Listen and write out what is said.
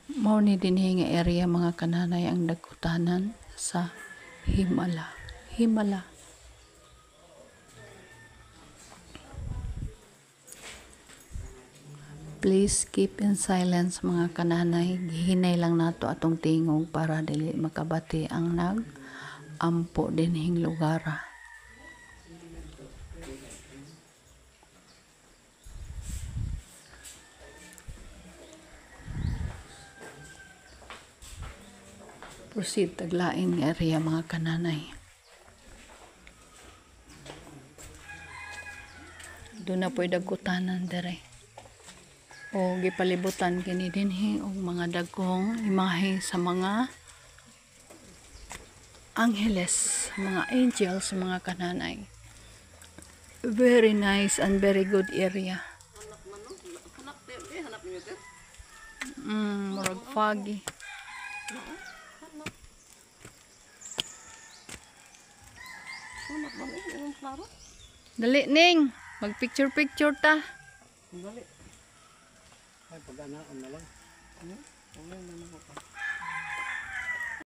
Mao ni dinhi nga area mga kananay ang dagkutanan sa Himala. Please keep in silence mga kananay. Gihinay lang nato atong tingog para dili makabati ang nag-ampo dinhing lugar. Proceed taglain nga area mga kananay. Doon na po'y dagkutanan dire. O gipalibutan kini dinhi og mga dagkong imahe sa mga angeles, mga angels, mga kananay. Very nice and very good area. Murag foggy. Dali ning, mag-picture ta. Dali. Ay, pag-anaan na lang. Ano? Online na ako pa.